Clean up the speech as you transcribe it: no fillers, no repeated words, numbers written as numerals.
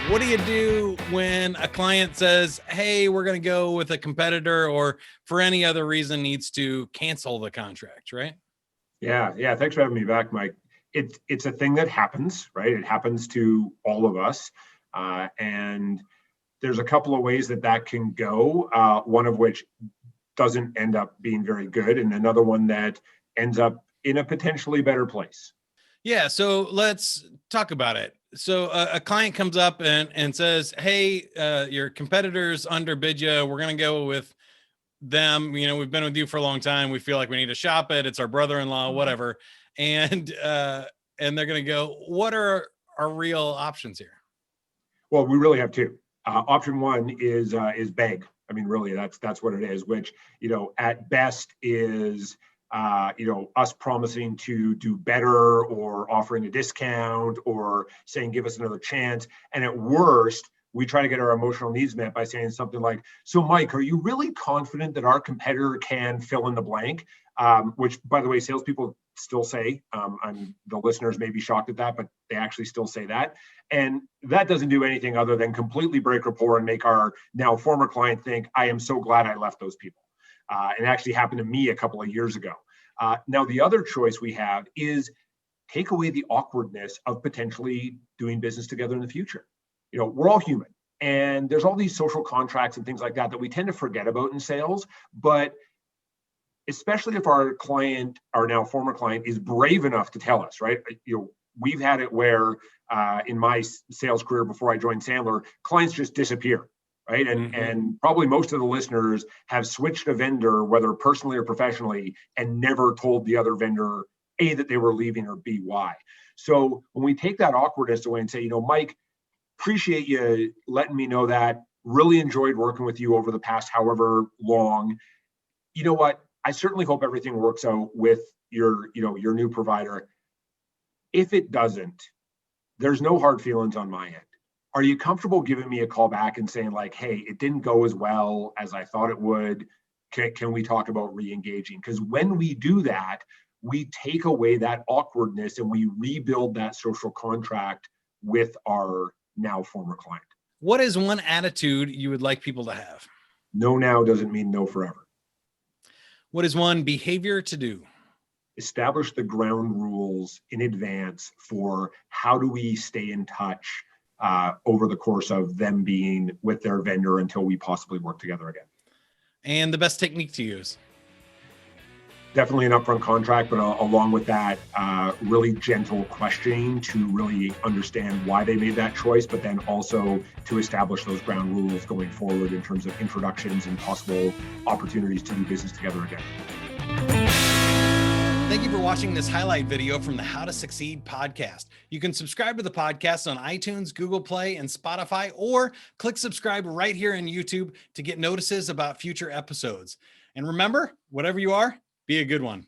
What do you do when a client says, hey, we're going to go with a competitor, or for any other reason needs to cancel the contract, right? Yeah. Thanks for having me back, Mike. It's a thing that happens, right? It happens to all of us. And there's a couple of ways that can go, one of which doesn't end up being very good, and another one that ends up in a potentially better place. Yeah. So let's talk about it. So a client comes up and says, hey, your competitors underbid you. We're going to go with them. We've been with you for a long time. We feel like we need to shop it. It's our brother-in-law, whatever. And they're going to go, what are our real options here? Well, we really have two. Option one is beg. I mean, really, that's what it is, which, at best is, us promising to do better or offering a discount or saying, give us another chance. And at worst, we try to get our emotional needs met by saying something like, so Mike, are you really confident that our competitor can fill in the blank? Which, by the way, salespeople still say. The listeners may be shocked at that, but they actually still say that. And that doesn't do anything other than completely break rapport and make our now former client think, I am so glad I left those people. It actually happened to me a couple of years ago. Now, the other choice we have is take away the awkwardness of potentially doing business together in the future. We're all human, and there's all these social contracts and things like that we tend to forget about in sales. But especially if our client, our now former client, is brave enough to tell us, right? We've had it where in my sales career before I joined Sandler, clients just disappear. Right. And probably most of the listeners have switched a vendor, whether personally or professionally, and never told the other vendor, A, that they were leaving, or B, why. So when we take that awkwardness away and say, Mike, appreciate you letting me know that, really enjoyed working with you over the past however long. You know what? I certainly hope everything works out with your new provider. If it doesn't, there's no hard feelings on my end. Are you comfortable giving me a call back and saying like, hey, it didn't go as well as I thought it would. Can we talk about re-engaging? Because when we do that, we take away that awkwardness and we rebuild that social contract with our now former client. What is one attitude you would like people to have? No now doesn't mean no forever. What is one behavior to do? Establish the ground rules in advance for how do we stay in touch over the course of them being with their vendor until we possibly work together again. And the best technique to use? Definitely an upfront contract, but along with that, really gentle questioning to really understand why they made that choice, but then also to establish those ground rules going forward in terms of introductions and possible opportunities to do business together again. Thank you for watching this highlight video from the How to Succeed podcast. You can subscribe to the podcast on iTunes, Google Play, and Spotify, or click subscribe right here on YouTube to get notices about future episodes. And remember, whatever you are, be a good one.